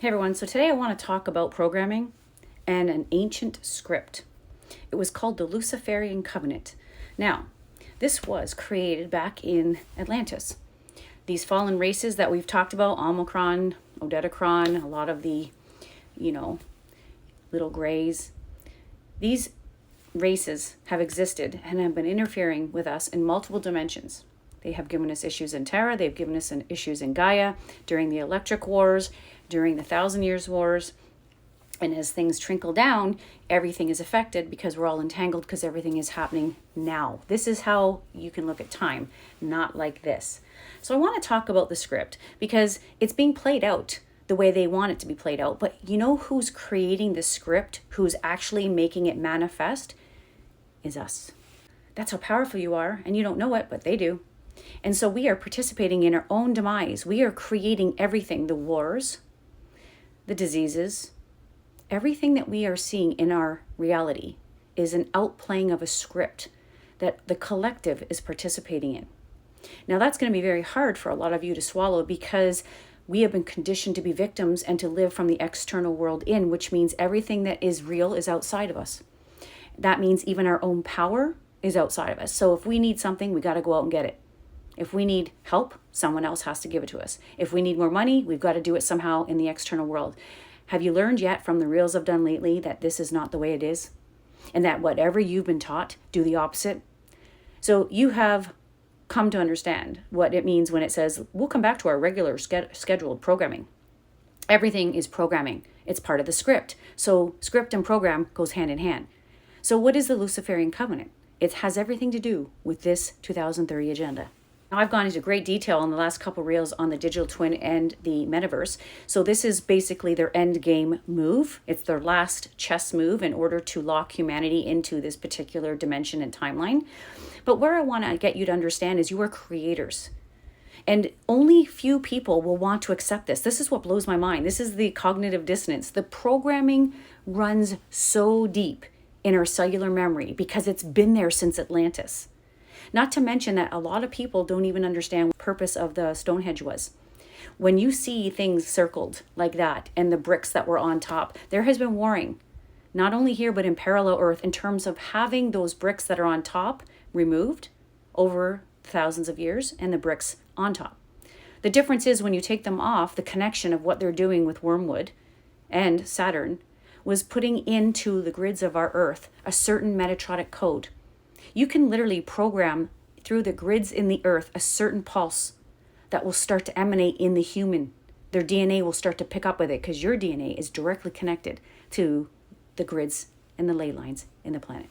Hey everyone, so today I want to talk about programming and an ancient script. It was called the Luciferian Covenant. Now, this was created back in Atlantis. These fallen races that we've talked about, Omicron, Odedicron, a lot of the, little grays, these races have existed and have been interfering with us in multiple dimensions. They have given us issues in Terra, they've given us issues in Gaia, during the Electric Wars, during the Thousand Years' Wars. And as things trickle down, everything is affected because we're all entangled because everything is happening now. This is how you can look at time, not like this. So I want to talk about the script because it's being played out the way they want it to be played out. But you know who's creating the script, who's actually making it manifest, is us. That's how powerful you are, and you don't know it, but they do. And so we are participating in our own demise. We are creating everything, the wars, the diseases, everything that we are seeing in our reality is an outplaying of a script that the collective is participating in. Now that's going to be very hard for a lot of you to swallow because we have been conditioned to be victims and to live from the external world in, which means everything that is real is outside of us. That means even our own power is outside of us. So if we need something, we got to go out and get it. If we need help, someone else has to give it to us. If we need more money, we've got to do it somehow in the external world. Have you learned yet from the reels I've done lately that this is not the way it is? And that whatever you've been taught, do the opposite? So you have come to understand what it means when it says, we'll come back to our regular scheduled programming. Everything is programming. It's part of the script. So script and program goes hand in hand. So what is the Luciferian Covenant? It has everything to do with this 2030 agenda. Now, I've gone into great detail in the last couple reels on the digital twin and the metaverse. So this is basically their end game move. It's their last chess move in order to lock humanity into this particular dimension and timeline. But where I want to get you to understand is you are creators. And only few people will want to accept this. This is what blows my mind. This is the cognitive dissonance. The programming runs so deep in our cellular memory because it's been there since Atlantis. Not to mention that a lot of people don't even understand what the purpose of the Stonehenge was. When you see things circled like that and the bricks that were on top, there has been warring, not only here but in parallel Earth, in terms of having those bricks that are on top removed over thousands of years and the bricks on top. The difference is when you take them off, the connection of what they're doing with Wormwood and Saturn was putting into the grids of our Earth a certain metatronic code. You can literally program through the grids in the earth a certain pulse that will start to emanate in the human. Their DNA will start to pick up with it because your DNA is directly connected to the grids and the ley lines in the planet.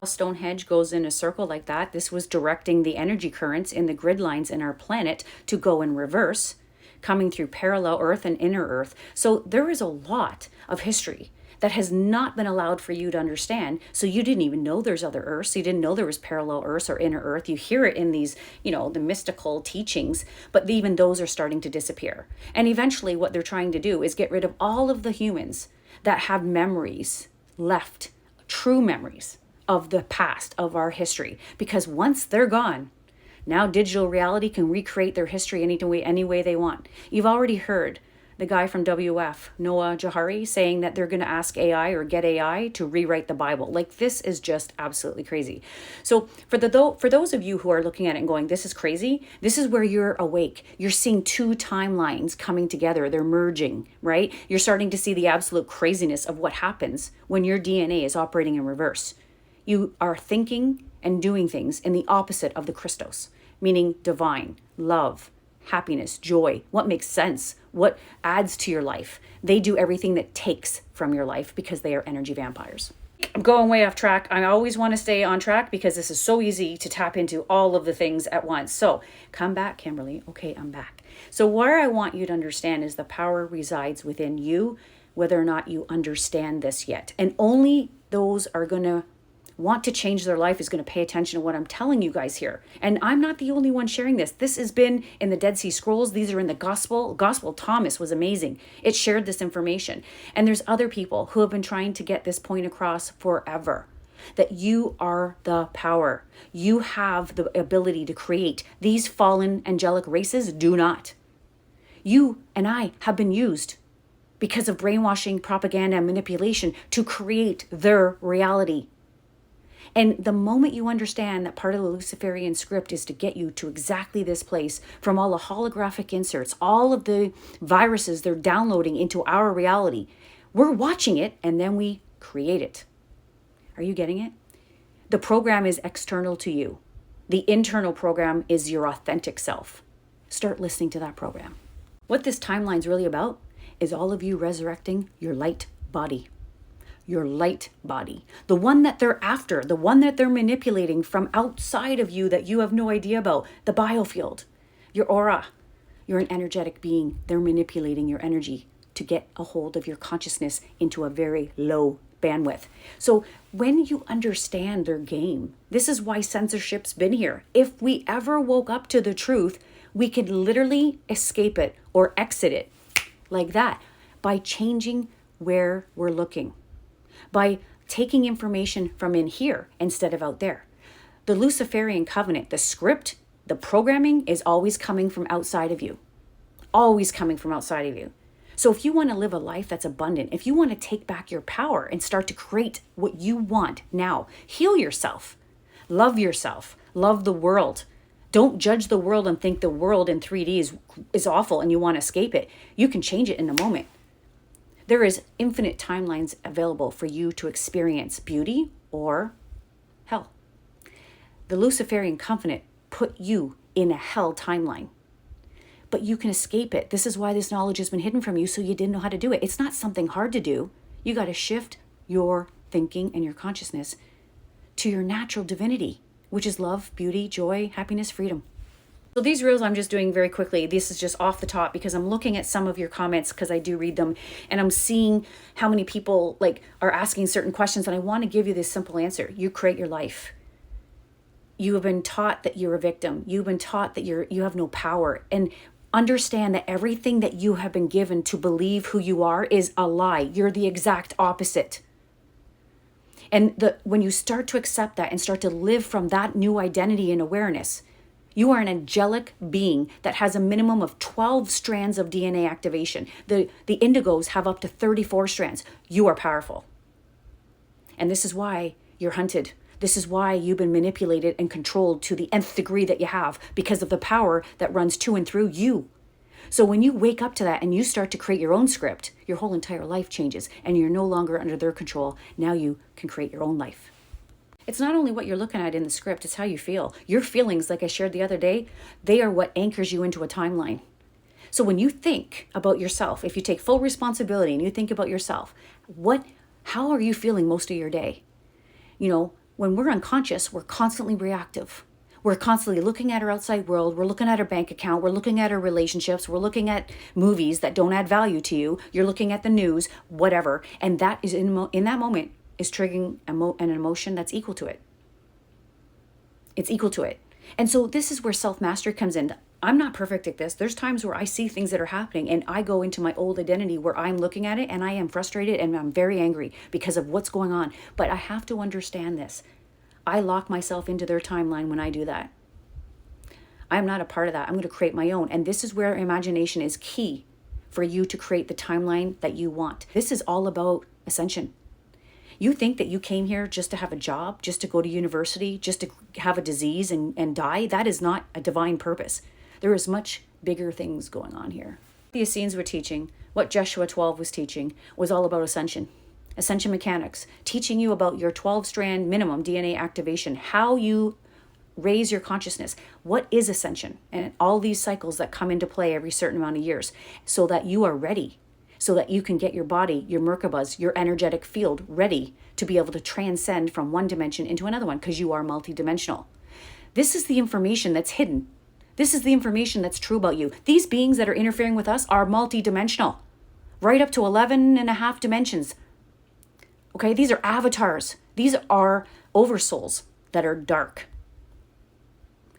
Stonehenge goes in a circle like that. This was directing the energy currents in the grid lines in our planet to go in reverse, coming through parallel Earth and inner Earth. So there is a lot of history that has not been allowed for you to understand. So you didn't even know there's other Earths. You didn't know there was parallel Earths or inner Earth. You hear it in these, the mystical teachings, but even those are starting to disappear. And eventually what they're trying to do is get rid of all of the humans that have memories left, true memories of the past, of our history. Because once they're gone, now digital reality can recreate their history any way they want. You've already heard the guy from WF, Noah Jahari, saying that they're going to ask AI or get AI to rewrite the Bible. Like, this is just absolutely crazy. So for those of you who are looking at it and going, this is crazy, this is where you're awake. You're seeing two timelines coming together. They're merging, right? You're starting to see the absolute craziness of what happens when your DNA is operating in reverse. You are thinking and doing things in the opposite of the Christos, meaning divine, love, happiness, joy, what makes sense, what adds to your life. They do everything that takes from your life because they are energy vampires. I'm going way off track. I always want to stay on track because this is so easy to tap into all of the things at once. So come back, Kimberly. Okay, I'm back. So where I want you to understand is the power resides within you, whether or not you understand this yet. And only those are going to want to change their life is going to pay attention to what I'm telling you guys here. And I'm not the only one sharing this. This has been in the Dead Sea Scrolls. These are in the Gospel. Gospel Thomas was amazing. It shared this information. And there's other people who have been trying to get this point across forever. That you are the power. You have the ability to create. These fallen angelic races do not. You and I have been used because of brainwashing, propaganda, and manipulation to create their reality. And the moment you understand that part of the Luciferian script is to get you to exactly this place, from all the holographic inserts, all of the viruses they're downloading into our reality, we're watching it and then we create it. Are you getting it? The program is external to you. The internal program is your authentic self. Start listening to that program. What this timeline's really about is all of you resurrecting your light body. Your light body, the one that they're after, the one that they're manipulating from outside of you that you have no idea about, the biofield, your aura. You're an energetic being. They're manipulating your energy to get a hold of your consciousness into a very low bandwidth. So when you understand their game, this is why censorship's been here. If we ever woke up to the truth, we could literally escape it or exit it like that by changing where we're looking, by taking information from in here instead of out there. The Luciferian covenant, the script, the programming is always coming from outside of you. Always coming from outside of you. So if you want to live a life that's abundant, if you want to take back your power and start to create what you want now, heal yourself, love the world. Don't judge the world and think the world in 3D is awful and you want to escape it. You can change it in a moment. There is infinite timelines available for you to experience beauty or hell. The Luciferian covenant put you in a hell timeline, but you can escape it. This is why this knowledge has been hidden from you, so you didn't know how to do it. It's not something hard to do. You got to shift your thinking and your consciousness to your natural divinity, which is love, beauty, joy, happiness, freedom. So these reels I'm just doing very quickly. This is just off the top because I'm looking at some of your comments because I do read them, and I'm seeing how many people are asking certain questions, and I want to give you this simple answer. You create your life. You have been taught that you're a victim. You've been taught that you have no power, and understand that everything that you have been given to believe who you are is a lie. You're the exact opposite. And when you start to accept that and start to live from that new identity and awareness, you are an angelic being that has a minimum of 12 strands of DNA activation. The indigos have up to 34 strands. You are powerful. And this is why you're hunted. This is why you've been manipulated and controlled to the nth degree that you have, because of the power that runs to and through you. So when you wake up to that and you start to create your own script, your whole entire life changes and you're no longer under their control. Now you can create your own life. It's not only what you're looking at in the script, it's how you feel. Your feelings, like I shared the other day, they are what anchors you into a timeline. So when you think about yourself, if you take full responsibility and you think about yourself, how are you feeling most of your day? When we're unconscious, we're constantly reactive. We're constantly looking at our outside world. We're looking at our bank account. We're looking at our relationships. We're looking at movies that don't add value to you. You're looking at the news, whatever. And that is in that moment is triggering an emotion that's equal to it. It's equal to it. And so this is where self-mastery comes in. I'm not perfect at this. There's times where I see things that are happening and I go into my old identity where I'm looking at it and I am frustrated and I'm very angry because of what's going on. But I have to understand this. I lock myself into their timeline when I do that. I'm not a part of that. I'm going to create my own. And this is where imagination is key for you to create the timeline that you want. This is all about ascension. You think that you came here just to have a job, just to go to university, just to have a disease and die? That is not a divine purpose. There is much bigger things going on here. The Essenes were teaching, what Joshua 12 was teaching, was all about ascension. Ascension mechanics, teaching you about your 12-strand minimum DNA activation, how you raise your consciousness. What is ascension? And all these cycles that come into play every certain amount of years so that you are ready, so that you can get your body, your Merkabahs, your energetic field ready to be able to transcend from one dimension into another one because you are multidimensional. This is the information that's hidden. This is the information that's true about you. These beings that are interfering with us are multidimensional, right up to 11 and a half dimensions. Okay, these are avatars. These are oversouls that are dark.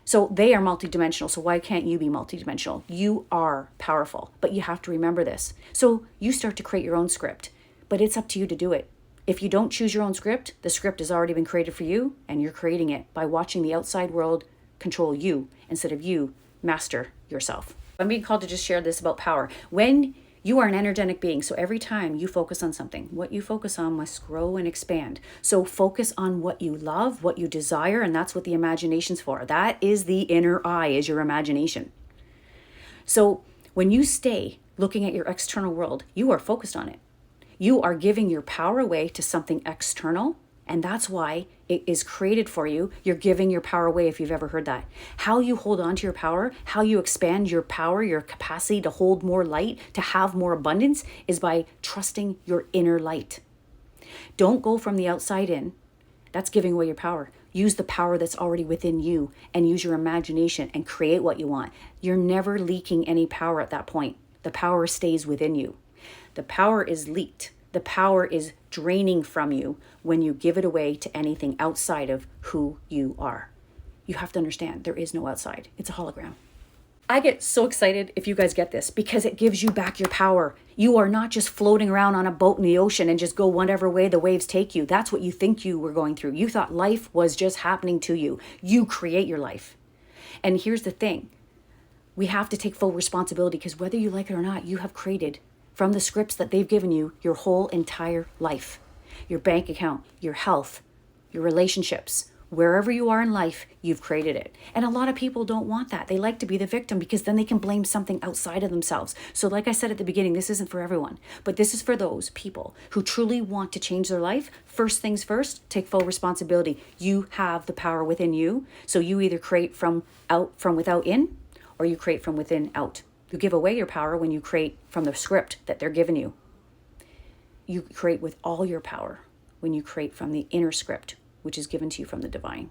So they are multidimensional. So why can't you be multidimensional? You are powerful, but you have to remember this. So you start to create your own script, but it's up to you to do it. If you don't choose your own script, the script has already been created for you and you're creating it by watching the outside world control you instead of you master yourself. I'm being called to just share this about power. When You are an energetic being. So every time you focus on something, what you focus on must grow and expand. So focus on what you love, what you desire, and that's what the imagination's for. That is the inner eye, is your imagination. So when you stay looking at your external world, you are focused on it. You are giving your power away to something external, and that's why it is created for you. You're giving your power away, if you've ever heard that. How you hold on to your power, how you expand your power, your capacity to hold more light, to have more abundance, is by trusting your inner light. Don't go from the outside in. That's giving away your power. Use the power that's already within you and use your imagination and create what you want. You're never leaking any power at that point. The power stays within you. The power is leaked. The power is draining from you when you give it away to anything outside of who you are. You have to understand there is no outside. It's a hologram. I get so excited if you guys get this because it gives you back your power. You are not just floating around on a boat in the ocean and just go whatever way the waves take you. That's what you think you were going through. You thought life was just happening to you. You create your life. And here's the thing. We have to take full responsibility because whether you like it or not, you have created from the scripts that they've given you your whole entire life. Your bank account, your health, your relationships, wherever you are in life, you've created it. And a lot of people don't want that. They like to be the victim because then they can blame something outside of themselves. So like I said at the beginning, this isn't for everyone, but this is for those people who truly want to change their life. First things first, take full responsibility. You have the power within you. So you either create from without in, or you create from within out. You give away your power when you create from the script that they're giving you. You create with all your power when you create from the inner script, which is given to you from the divine.